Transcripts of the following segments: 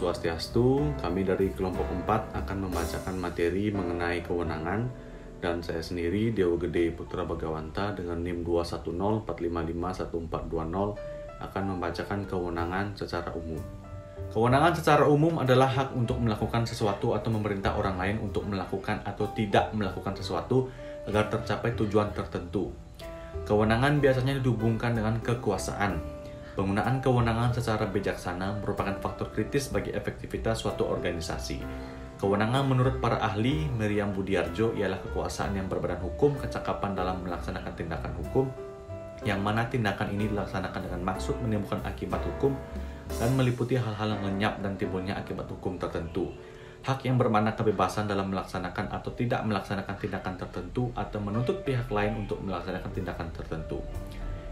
Swastiastu, kami dari kelompok 4 akan membacakan materi mengenai kewenangan dan saya sendiri, Dewa Gede Putra Bagawanta dengan NIM 210455142 akan membacakan kewenangan secara umum. Kewenangan secara umum adalah hak untuk melakukan sesuatu atau memerintah orang lain untuk melakukan atau tidak melakukan sesuatu agar tercapai tujuan tertentu. Kewenangan biasanya dihubungkan dengan kekuasaan. Penggunaan kewenangan secara bijaksana merupakan faktor kritis bagi efektivitas suatu organisasi. Kewenangan menurut para ahli, Miriam Budiarjo, ialah kekuasaan yang berbadan hukum, kecakapan dalam melaksanakan tindakan hukum, yang mana tindakan ini dilaksanakan dengan maksud menimbulkan akibat hukum dan meliputi hal-hal yang lenyap dan timbulnya akibat hukum tertentu. Hak yang bermakna kebebasan dalam melaksanakan atau tidak melaksanakan tindakan tertentu atau menuntut pihak lain untuk melaksanakan tindakan tertentu.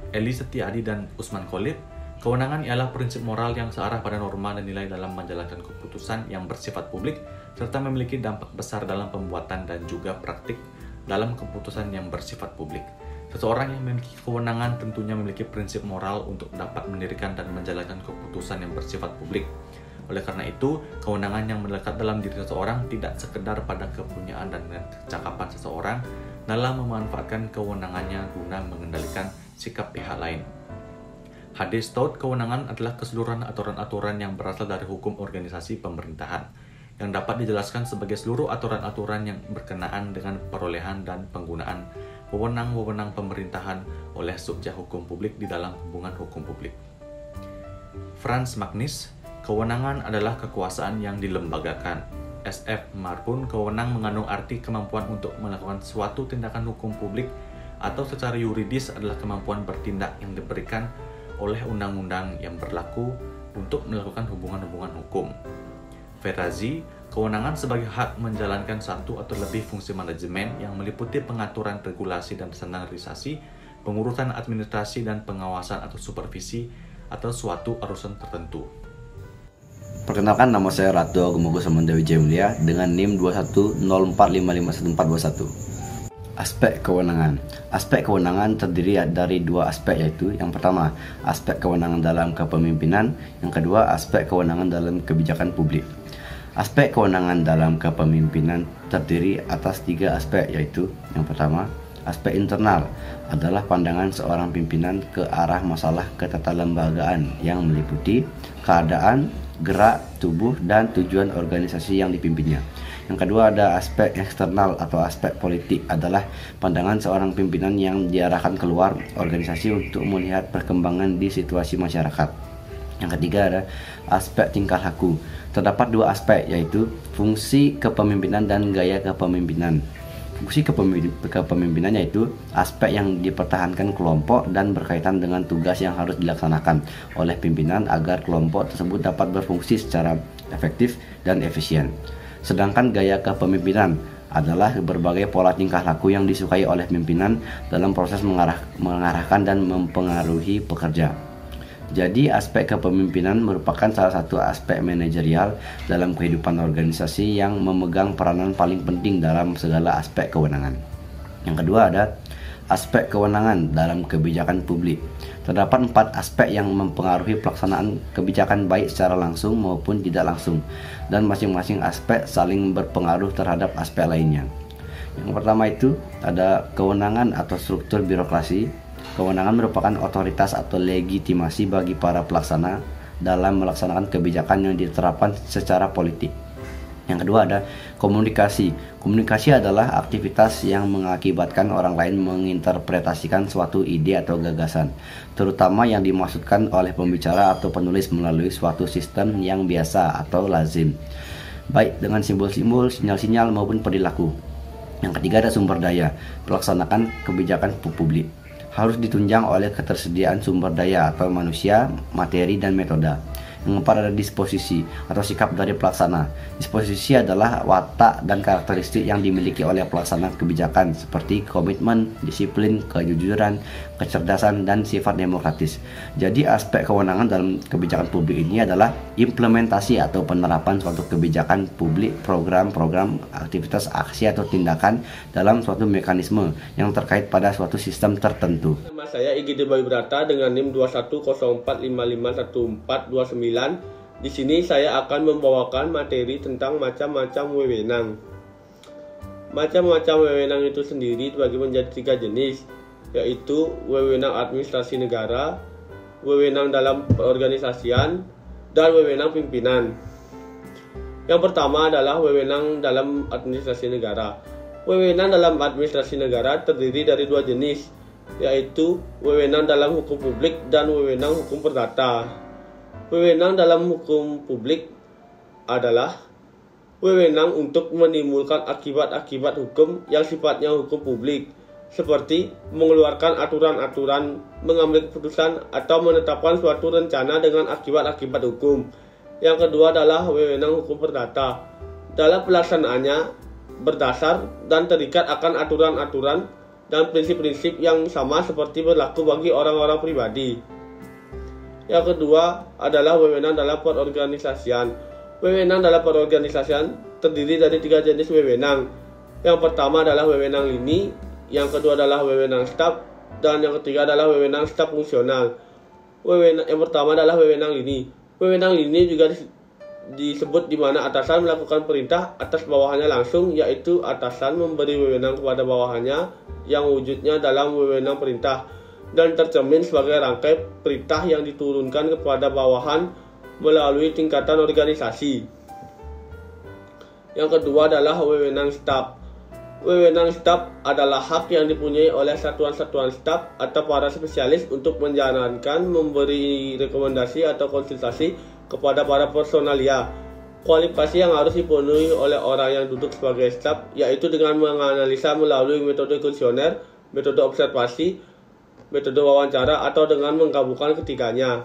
Eli Setiadi dan Usman Khalid, kewenangan ialah prinsip moral yang searah pada norma dan nilai dalam menjalankan keputusan yang bersifat publik serta memiliki dampak besar dalam pembuatan dan juga praktik dalam keputusan yang bersifat publik. Seseorang yang memiliki kewenangan tentunya memiliki prinsip moral untuk dapat mendirikan dan menjalankan keputusan yang bersifat publik. Oleh karena itu, kewenangan yang melekat dalam diri seseorang tidak sekedar pada kepunyaan dan kecakapan seseorang dalam memanfaatkan kewenangannya guna mengendalikan sikap pihak lain. H.D. Stout, kewenangan adalah keseluruhan aturan-aturan yang berasal dari hukum organisasi pemerintahan, yang dapat dijelaskan sebagai seluruh aturan-aturan yang berkenaan dengan perolehan dan penggunaan wewenang-wewenang pemerintahan oleh subjek hukum publik di dalam hubungan hukum publik. Franz Magnus, kewenangan adalah kekuasaan yang dilembagakan. S.F. Marpun, kewenang mengandung arti kemampuan untuk melakukan suatu tindakan hukum publik atau secara yuridis adalah kemampuan bertindak yang diberikan oleh undang-undang yang berlaku untuk melakukan hubungan-hubungan hukum. Ferazi, kewenangan sebagai hak menjalankan satu atau lebih fungsi manajemen yang meliputi pengaturan regulasi dan standarisasi, pengurusan administrasi dan pengawasan atau supervisi atau suatu urusan tertentu. Perkenalkan, nama saya Ratu Agumogo Samandawi Jaya dengan NIM 21045511421. Aspek kewenangan. Aspek kewenangan terdiri dari dua aspek, yaitu yang pertama, aspek kewenangan dalam kepemimpinan, yang kedua, aspek kewenangan dalam kebijakan publik. Aspek kewenangan dalam kepemimpinan terdiri atas tiga aspek, yaitu yang pertama, aspek internal adalah pandangan seorang pimpinan ke arah masalah ketatalembagaan yang meliputi keadaan, gerak, tubuh, dan tujuan organisasi yang dipimpinnya. Yang kedua, ada aspek eksternal atau aspek politik adalah pandangan seorang pimpinan yang diarahkan keluar organisasi untuk melihat perkembangan di situasi masyarakat. Yang ketiga, ada aspek tingkah laku. Terdapat dua aspek, yaitu fungsi kepemimpinan dan gaya kepemimpinan. Fungsi kepemimpinan yaitu aspek yang dipertahankan kelompok dan berkaitan dengan tugas yang harus dilaksanakan oleh pimpinan agar kelompok tersebut dapat berfungsi secara efektif dan efisien. Sedangkan gaya kepemimpinan adalah berbagai pola tingkah laku yang disukai oleh pimpinan dalam proses mengarahkan dan mempengaruhi pekerja. Jadi aspek kepemimpinan merupakan salah satu aspek manajerial dalam kehidupan organisasi yang memegang peranan paling penting dalam segala aspek kewenangan. Yang kedua, ada aspek kewenangan dalam kebijakan publik. Terdapat 4 aspek yang mempengaruhi pelaksanaan kebijakan baik secara langsung maupun tidak langsung, dan masing-masing aspek saling berpengaruh terhadap aspek lainnya. Yang pertama itu ada kewenangan atau struktur birokrasi. Kewenangan merupakan otoritas atau legitimasi bagi para pelaksana dalam melaksanakan kebijakan yang diterapkan secara politik. Yang kedua, ada komunikasi. Komunikasi adalah aktivitas yang mengakibatkan orang lain menginterpretasikan suatu ide atau gagasan, terutama yang dimaksudkan oleh pembicara atau penulis melalui suatu sistem yang biasa atau lazim, baik dengan simbol-simbol, sinyal-sinyal maupun perilaku. Yang ketiga, ada sumber daya. Pelaksanaan kebijakan publik harus ditunjang oleh ketersediaan sumber daya atau manusia, materi, dan metode. Yang keempat, ada disposisi atau sikap dari pelaksana. Disposisi adalah watak dan karakteristik yang dimiliki oleh pelaksana kebijakan seperti komitmen, disiplin, kejujuran, kecerdasan, dan sifat demokratis. Jadi aspek kewenangan dalam kebijakan publik ini adalah implementasi atau penerapan suatu kebijakan publik, program-program, aktivitas, aksi, atau tindakan dalam suatu mekanisme yang terkait pada suatu sistem tertentu. Nama saya Igede Bayu Brata dengan NIM 21045511429 Di sini saya akan membawakan materi tentang macam-macam wewenang. Macam-macam wewenang itu sendiri dibagi menjadi 3 jenis, yaitu wewenang administrasi negara, wewenang dalam perorganisasian, dan wewenang pimpinan. Yang pertama adalah wewenang dalam administrasi negara. Wewenang dalam administrasi negara terdiri dari 2 jenis, yaitu wewenang dalam hukum publik dan wewenang hukum perdata. Wewenang dalam hukum publik adalah wewenang untuk menimbulkan akibat-akibat hukum yang sifatnya hukum publik, seperti mengeluarkan aturan-aturan, mengambil keputusan, atau menetapkan suatu rencana dengan akibat-akibat hukum. Yang kedua adalah wewenang hukum perdata. Dalam pelaksanaannya berdasar dan terikat akan aturan-aturan dan prinsip-prinsip yang sama seperti berlaku bagi orang-orang pribadi. Yang kedua adalah wewenang dalam perorganisasian. Wewenang dalam perorganisasian terdiri dari 3 jenis wewenang. Yang pertama adalah wewenang lini, yang kedua adalah wewenang staf, dan yang ketiga adalah wewenang staf fungsional. Yang pertama adalah wewenang lini. Wewenang lini juga disebut di mana atasan melakukan perintah atas bawahannya langsung, yaitu atasan memberi wewenang kepada bawahannya yang wujudnya dalam wewenang perintah dan tercermin sebagai rangkai perintah yang diturunkan kepada bawahan melalui tingkatan organisasi. Yang kedua adalah wewenang staf. Wewenang staf adalah hak yang dipunyai oleh satuan-satuan staf atau para spesialis untuk menjalankan, memberi rekomendasi atau konsultasi kepada para personalia. Kualifikasi yang harus dipenuhi oleh orang yang duduk sebagai staf yaitu dengan menganalisa melalui metode kuesioner, metode observasi, metode wawancara, atau dengan menggabungkan ketiganya.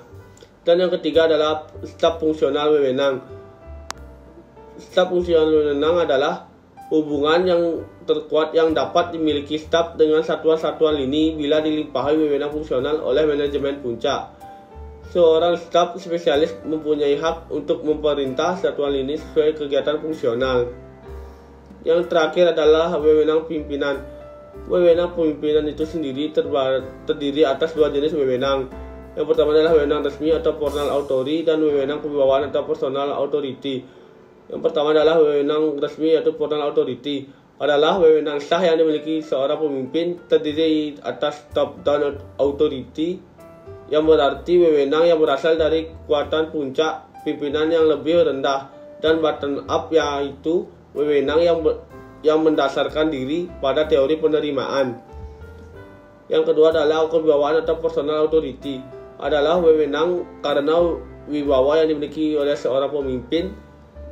Dan yang ketiga adalah staf fungsional wewenang. Staf fungsional wewenang adalah hubungan yang terkuat yang dapat dimiliki staf dengan satuan-satuan lini bila dilimpahi wewenang fungsional oleh manajemen puncak. Seorang staf spesialis mempunyai hak untuk memerintah satuan lini sesuai kegiatan fungsional. Yang terakhir adalah wewenang pimpinan. Wewenang pemimpinan itu sendiri terdiri atas 2 jenis wewenang. Yang pertama adalah wewenang resmi atau formal authority dan wewenang kewibawaan atau personal authority. Yang pertama adalah wewenang resmi atau formal authority adalah wewenang sah yang dimiliki seorang pemimpin, terdiri atas top down authority yang berarti wewenang yang berasal dari kekuatan puncak pimpinan yang lebih rendah, dan bottom up yaitu wewenang yang mendasarkan diri pada teori penerimaan. Yang kedua adalah kewibawaan atau personal authority adalah wewenang karena wibawa yang dimiliki oleh seorang pemimpin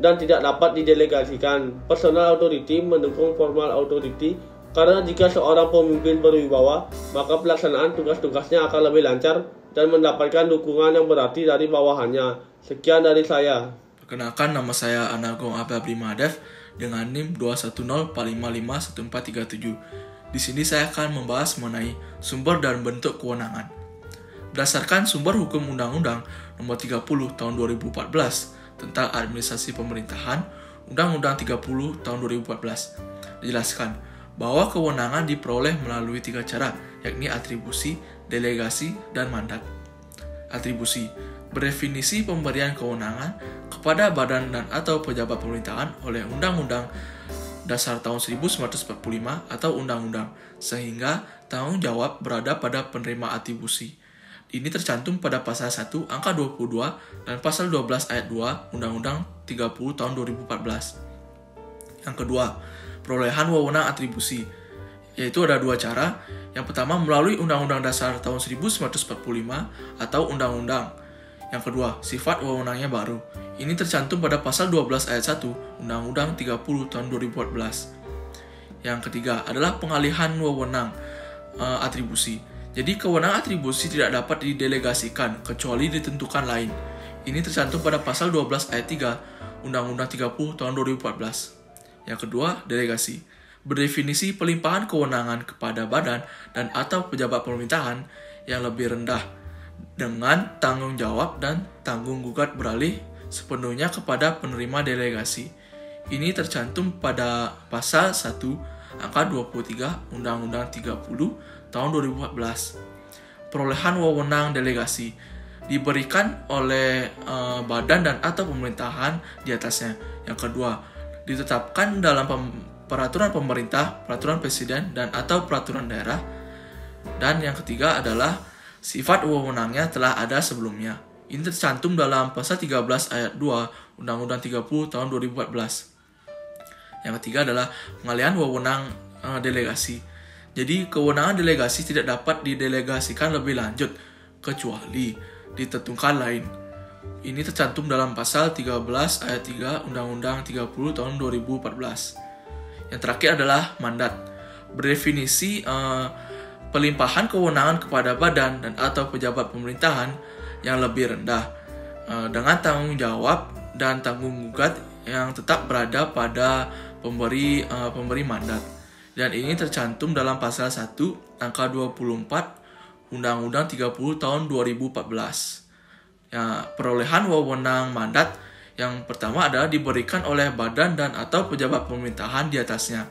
dan tidak dapat didelegasikan. Personal authority mendukung formal authority karena jika seorang pemimpin berwibawa, maka pelaksanaan tugas-tugasnya akan lebih lancar dan mendapatkan dukungan yang berarti dari bawahannya. Sekian dari saya. Perkenalkan, nama saya Anagung Ababri Madev dengan NIM 210551437. Di sini saya akan membahas mengenai sumber dan bentuk kewenangan. Berdasarkan sumber hukum Undang-Undang Nomor 30 Tahun 2014 tentang Administrasi Pemerintahan, Undang-Undang 30 Tahun 2014 dijelaskan bahwa kewenangan diperoleh melalui 3 cara, yakni atribusi, delegasi, dan mandat. Atribusi berdefinisi pemberian kewenangan kepada badan dan atau pejabat pemerintahan oleh Undang-Undang Dasar tahun 1945 atau Undang-Undang, sehingga tanggung jawab berada pada penerima atribusi. Ini tercantum pada pasal 1 angka 22 dan pasal 12 ayat 2 Undang-Undang 30 tahun 2014. Yang kedua, perolehan wewenang atribusi, yaitu ada 2 cara. Yang pertama melalui Undang-Undang Dasar tahun 1945 atau Undang-Undang. Yang kedua, sifat wewenangnya baru. Ini tercantum pada pasal 12 ayat 1 Undang-Undang 30 tahun 2014. Yang ketiga adalah pengalihan wewenang atribusi. Jadi kewenangan atribusi tidak dapat didelegasikan kecuali ditentukan lain. Ini tercantum pada pasal 12 ayat 3 Undang-Undang 30 tahun 2014. Yang kedua, delegasi. Berdefinisi pelimpahan kewenangan kepada badan dan atau pejabat pemerintahan yang lebih rendah dengan tanggung jawab dan tanggung gugat beralih sepenuhnya kepada penerima delegasi. Ini tercantum pada pasal 1 angka 23 Undang-Undang 30 tahun 2014. Perolehan wewenang delegasi diberikan oleh badan dan atau pemerintahan di atasnya. Yang kedua, ditetapkan dalam peraturan pemerintah, peraturan presiden, dan atau peraturan daerah. Dan yang ketiga adalah sifat wewenangnya telah ada sebelumnya. Ini tercantum dalam pasal 13 ayat 2 Undang-Undang 30 tahun 2014. Yang ketiga adalah pengalihan wewenang delegasi. Jadi kewenangan delegasi tidak dapat didelegasikan lebih lanjut kecuali ditentukan lain. Ini tercantum dalam pasal 13 ayat 3 Undang-Undang 30 tahun 2014. Yang terakhir adalah mandat. Berdefinisi pelimpahan kewenangan kepada badan dan atau pejabat pemerintahan yang lebih rendah dengan tanggung jawab dan tanggung gugat yang tetap berada pada pemberi mandat. Dan ini tercantum dalam pasal 1 angka 24 Undang-Undang 30 tahun 2014. Ya, perolehan wewenang mandat yang pertama adalah diberikan oleh badan dan atau pejabat pemerintahan di atasnya.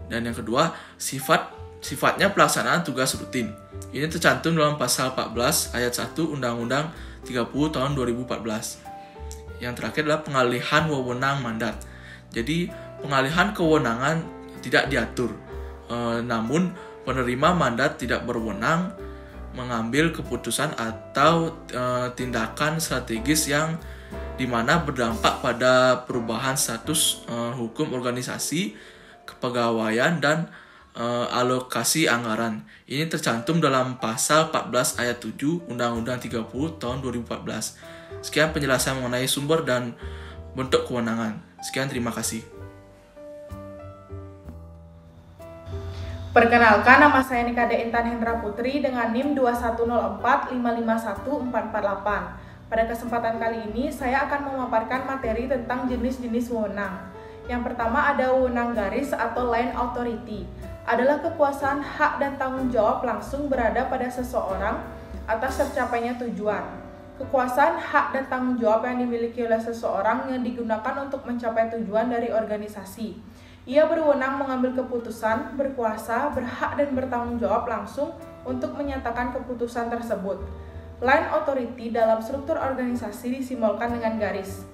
Dan yang kedua, sifatnya pelaksanaan tugas rutin. Ini tercantum dalam pasal 14 ayat 1 Undang-Undang 30 tahun 2014. Yang terakhir adalah pengalihan wewenang mandat. Jadi pengalihan kewenangan tidak diatur, namun penerima mandat tidak berwenang mengambil keputusan atau tindakan strategis yang dimana berdampak pada perubahan status hukum organisasi, kepegawaian, dan alokasi anggaran. Ini tercantum dalam pasal 14 ayat 7 Undang-Undang 30 tahun 2014. Sekian penjelasan mengenai sumber dan bentuk kewenangan. Sekian, terima kasih. Perkenalkan, nama saya Nikade Intan Hendra Putri dengan NIM 21045514448. Pada kesempatan kali ini, saya akan memaparkan materi tentang jenis-jenis wewenang. Yang pertama ada wewenang garis atau line authority. Adalah kekuasaan hak dan tanggung jawab langsung berada pada seseorang atas tercapainya tujuan. Kekuasaan hak dan tanggung jawab yang dimiliki oleh seseorang yang digunakan untuk mencapai tujuan dari organisasi. Ia berwenang mengambil keputusan, berkuasa, berhak dan bertanggung jawab langsung untuk menyatakan keputusan tersebut. Line authority dalam struktur organisasi disimbolkan dengan garis.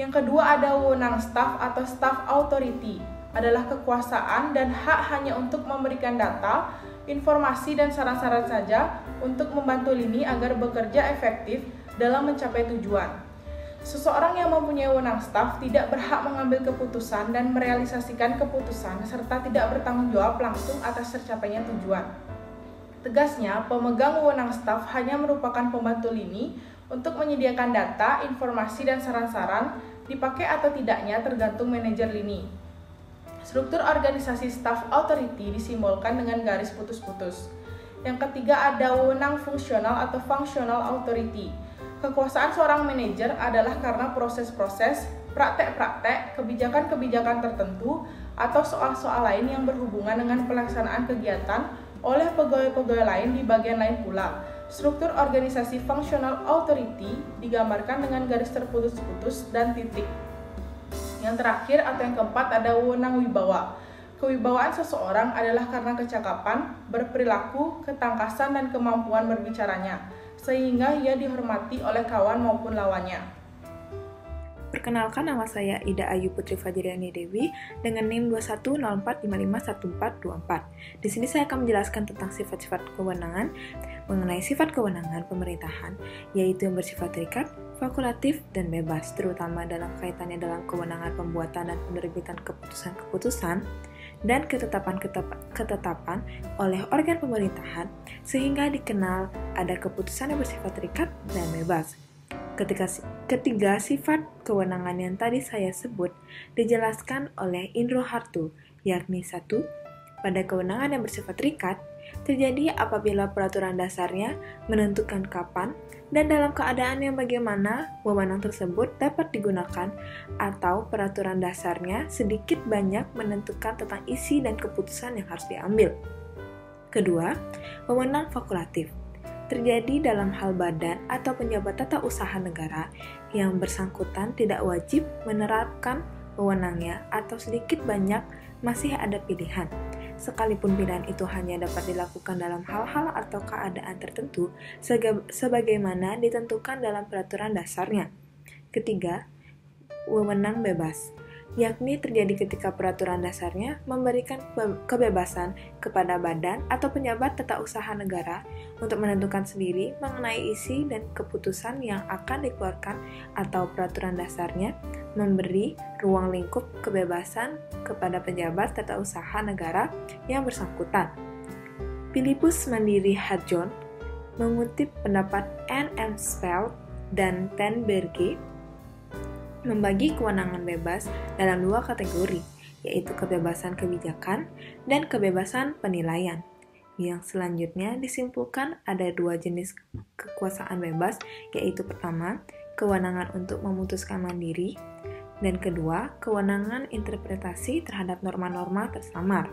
Yang kedua ada wewenang staff atau staff authority. Adalah kekuasaan dan hak hanya untuk memberikan data, informasi dan saran-saran saja untuk membantu lini agar bekerja efektif dalam mencapai tujuan. Seseorang yang mempunyai wewenang staf tidak berhak mengambil keputusan dan merealisasikan keputusan serta tidak bertanggung jawab langsung atas tercapainya tujuan. Tegasnya, pemegang wewenang staf hanya merupakan pembantu lini untuk menyediakan data, informasi, dan saran-saran dipakai atau tidaknya tergantung manajer lini. Struktur organisasi staff authority disimbolkan dengan garis putus-putus. Yang ketiga ada wewenang fungsional atau functional authority. Kekuasaan seorang manajer adalah karena proses-proses, praktek-praktek, kebijakan-kebijakan tertentu, atau soal-soal lain yang berhubungan dengan pelaksanaan kegiatan oleh pegawai-pegawai lain di bagian lain pula. Struktur organisasi functional authority digambarkan dengan garis terputus-putus dan titik. Yang terakhir atau yang keempat ada wewenang wibawa. Kewibawaan seseorang adalah karena kecakapan, berperilaku, ketangkasan, dan kemampuan berbicaranya, sehingga ia dihormati oleh kawan maupun lawannya. Perkenalkan, nama saya Ida Ayu Putri Fajriani Dewi dengan NIM 21045514424. Di sini saya akan menjelaskan tentang sifat-sifat kewenangan. Mengenai sifat kewenangan pemerintahan, yaitu yang bersifat terikat, fakultatif, dan bebas, terutama dalam kaitannya dalam kewenangan pembuatan dan penerbitan keputusan-keputusan dan ketetapan oleh organ pemerintahan, sehingga dikenal ada keputusan yang bersifat terikat dan bebas. Ketiga sifat kewenangan yang tadi saya sebut dijelaskan oleh Indro Harto, yakni 1. Pada kewenangan yang bersifat terikat, terjadi apabila peraturan dasarnya menentukan kapan dan dalam keadaan yang bagaimana wewenang tersebut dapat digunakan, atau peraturan dasarnya sedikit banyak menentukan tentang isi dan keputusan yang harus diambil. Kedua, wewenang fakultatif. Terjadi dalam hal badan atau penjabat tata usaha negara yang bersangkutan tidak wajib menerapkan wewenangnya atau sedikit banyak masih ada pilihan. sekalipun pilihan itu hanya dapat dilakukan dalam hal-hal atau keadaan tertentu, sebagaimana ditentukan dalam peraturan dasarnya. Ketiga, wewenang bebas, yakni terjadi ketika peraturan dasarnya memberikan kebebasan kepada badan atau pejabat tata usaha negara untuk menentukan sendiri mengenai isi dan keputusan yang akan dikeluarkan, atau peraturan dasarnya memberi ruang lingkup kebebasan kepada pejabat tata usaha negara yang bersangkutan. Philippus Mandiri Hadjon mengutip pendapat N.M. Spelt dan Ten Berge membagi kewenangan bebas dalam dua kategori, yaitu kebebasan kebijakan dan kebebasan penilaian. Yang selanjutnya disimpulkan ada dua jenis kekuasaan bebas, yaitu pertama, kewenangan untuk memutuskan mandiri, dan kedua, kewenangan interpretasi terhadap norma-norma tersamar.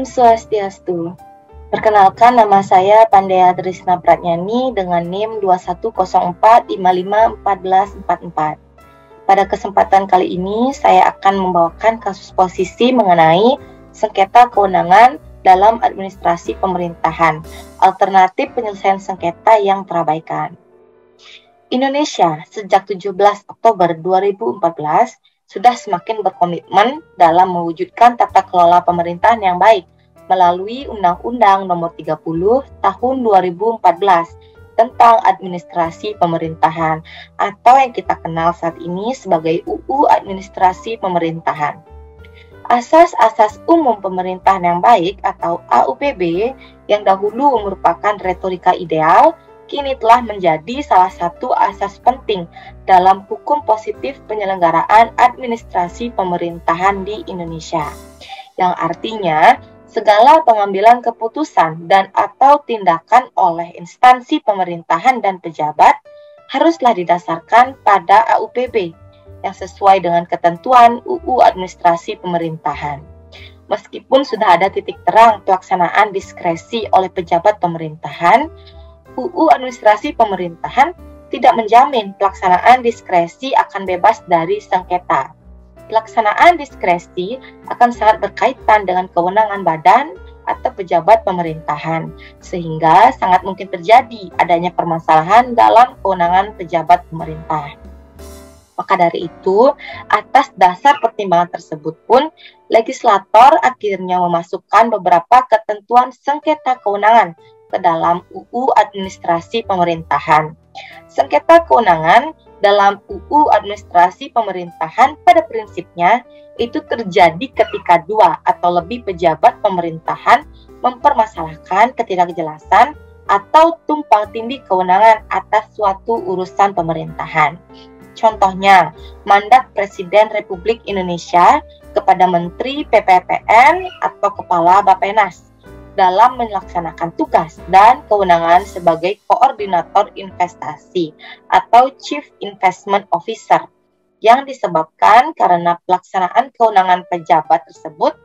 Swastiastu. Perkenalkan, nama saya Pandea Trisna Pratnyani dengan NIM 2104551444. Pada kesempatan kali ini, saya akan membawakan kasus posisi mengenai sengketa kewenangan dalam administrasi pemerintahan, alternatif penyelesaian sengketa yang terabaikan. Indonesia sejak 17 Oktober 2014 sudah semakin berkomitmen dalam mewujudkan tata kelola pemerintahan yang baik melalui Undang-Undang Nomor 30 Tahun 2014 tentang Administrasi Pemerintahan, atau yang kita kenal saat ini sebagai UU Administrasi Pemerintahan. Asas-asas umum pemerintahan yang baik atau AUPB yang dahulu merupakan retorika ideal, kini telah menjadi salah satu asas penting dalam hukum positif penyelenggaraan administrasi pemerintahan di Indonesia, yang artinya segala pengambilan keputusan dan atau tindakan oleh instansi pemerintahan dan pejabat haruslah didasarkan pada AUPB yang sesuai dengan ketentuan UU Administrasi Pemerintahan. Meskipun sudah ada titik terang pelaksanaan diskresi oleh pejabat pemerintahan, UU Administrasi Pemerintahan tidak menjamin pelaksanaan diskresi akan bebas dari sengketa. Pelaksanaan diskresi akan sangat berkaitan dengan kewenangan badan atau pejabat pemerintahan, sehingga sangat mungkin terjadi adanya permasalahan dalam kewenangan pejabat pemerintah. Maka dari itu, atas dasar pertimbangan tersebut pun, legislator akhirnya memasukkan beberapa ketentuan sengketa kewenangan ke dalam UU Administrasi Pemerintahan. Sengketa kewenangan dalam UU Administrasi Pemerintahan pada prinsipnya itu terjadi ketika dua atau lebih pejabat pemerintahan mempermasalahkan ketidakjelasan atau tumpang tindih kewenangan atas suatu urusan pemerintahan. Contohnya, mandat Presiden Republik Indonesia kepada Menteri PPPN atau Kepala Bappenas dalam melaksanakan tugas dan kewenangan sebagai koordinator investasi atau Chief Investment Officer yang disebabkan karena pelaksanaan kewenangan pejabat tersebut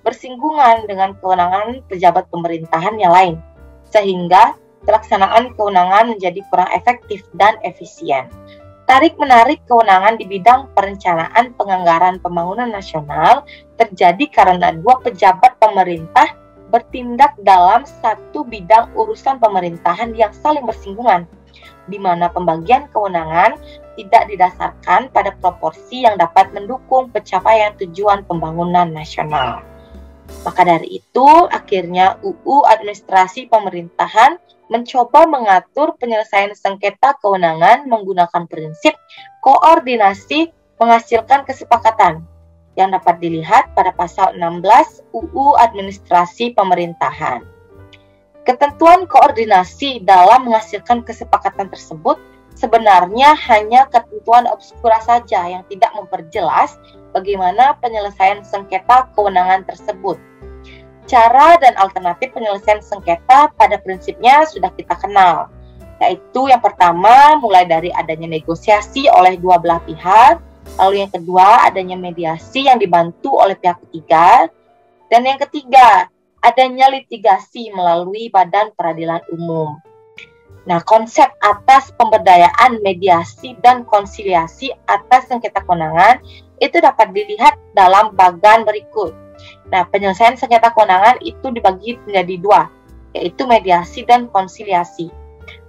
bersinggungan dengan kewenangan pejabat pemerintahan yang lain, sehingga pelaksanaan kewenangan menjadi kurang efektif dan efisien. Tarik-menarik kewenangan di bidang perencanaan penganggaran pembangunan nasional terjadi karena dua pejabat pemerintah bertindak dalam satu bidang urusan pemerintahan yang saling bersinggungan, di mana pembagian kewenangan tidak didasarkan pada proporsi yang dapat mendukung pencapaian tujuan pembangunan nasional. Maka dari itu, akhirnya UU Administrasi Pemerintahan mencoba mengatur penyelesaian sengketa kewenangan menggunakan prinsip koordinasi menghasilkan kesepakatan, yang dapat dilihat pada pasal 16 UU Administrasi Pemerintahan. Ketentuan koordinasi dalam menghasilkan kesepakatan tersebut sebenarnya hanya ketentuan obskura saja yang tidak memperjelas bagaimana penyelesaian sengketa kewenangan tersebut. Cara dan alternatif penyelesaian sengketa pada prinsipnya sudah kita kenal, yaitu yang pertama mulai dari adanya negosiasi oleh dua belah pihak, lalu yang kedua adanya mediasi yang dibantu oleh pihak ketiga, dan yang ketiga adanya litigasi melalui Badan Peradilan Umum. Nah, konsep atas pemberdayaan mediasi dan konsiliasi atas sengketa kewenangan itu dapat dilihat dalam bagan berikut. Nah, penyelesaian sengketa kewenangan itu dibagi menjadi dua, yaitu mediasi dan konsiliasi.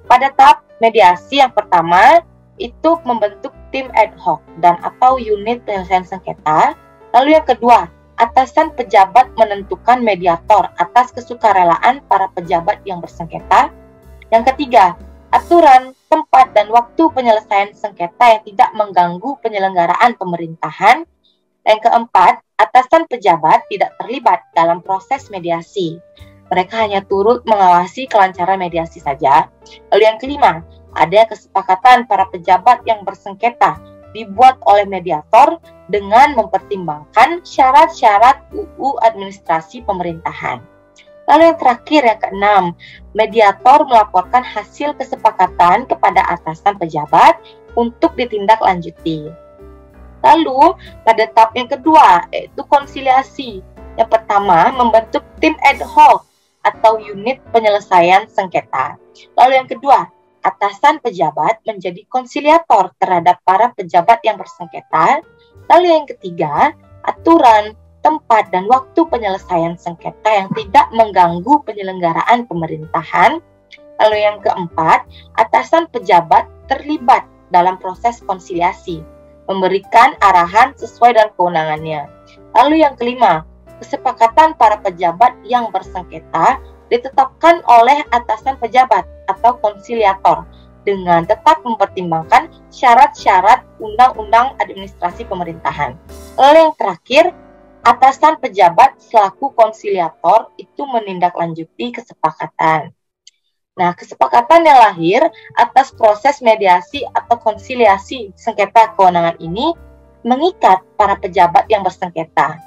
Pada tahap mediasi yang pertama, itu membentuk tim ad hoc dan atau unit penyelesaian sengketa. Lalu yang kedua, atasan pejabat menentukan mediator atas kesukarelaan para pejabat yang bersengketa. Yang ketiga, aturan, tempat, dan waktu penyelesaian sengketa yang tidak mengganggu penyelenggaraan pemerintahan. Yang keempat, atasan pejabat tidak terlibat dalam proses mediasi. Mereka hanya turut mengawasi kelancaran mediasi saja. Lalu yang kelima, ada kesepakatan para pejabat yang bersengketa dibuat oleh mediator dengan mempertimbangkan syarat-syarat UU Administrasi Pemerintahan. Lalu yang terakhir, yang keenam, mediator melaporkan hasil kesepakatan kepada atasan pejabat untuk ditindaklanjuti. Lalu, pada tahap yang kedua, yaitu konsiliasi. Yang pertama, membentuk tim ad hoc atau unit penyelesaian sengketa. Lalu yang kedua, atasan pejabat menjadi konsiliator terhadap para pejabat yang bersengketa. Lalu yang ketiga, aturan, tempat, dan waktu penyelesaian sengketa yang tidak mengganggu penyelenggaraan pemerintahan. Lalu yang keempat, atasan pejabat terlibat dalam proses konsiliasi, memberikan arahan sesuai dengan kewenangannya. Lalu yang kelima, kesepakatan para pejabat yang bersengketa ditetapkan oleh atasan pejabat atau konsiliator dengan tetap mempertimbangkan syarat-syarat Undang-Undang Administrasi Pemerintahan. Lalu yang terakhir, atasan pejabat selaku konsiliator itu menindaklanjuti kesepakatan. Nah, kesepakatan yang lahir atas proses mediasi atau konsiliasi sengketa kewenangan ini mengikat para pejabat yang bersengketa.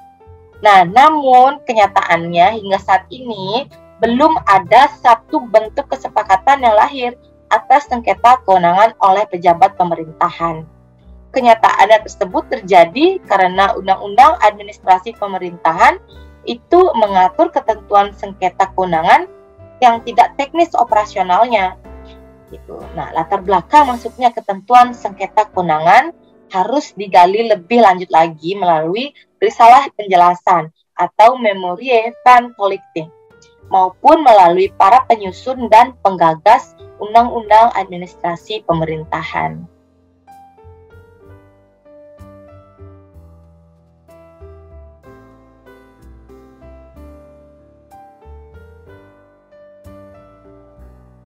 Nah, namun kenyataannya hingga saat ini belum ada satu bentuk kesepakatan yang lahir atas sengketa kewenangan oleh pejabat pemerintahan. Kenyataan tersebut terjadi karena Undang-Undang Administrasi Pemerintahan itu mengatur ketentuan sengketa kewenangan yang tidak teknis operasionalnya. Gitu. Nah, latar belakang masuknya ketentuan sengketa kewenangan harus digali lebih lanjut lagi melalui risalah penjelasan atau Memorie van Politiek maupun melalui para penyusun dan penggagas Undang-Undang Administrasi Pemerintahan.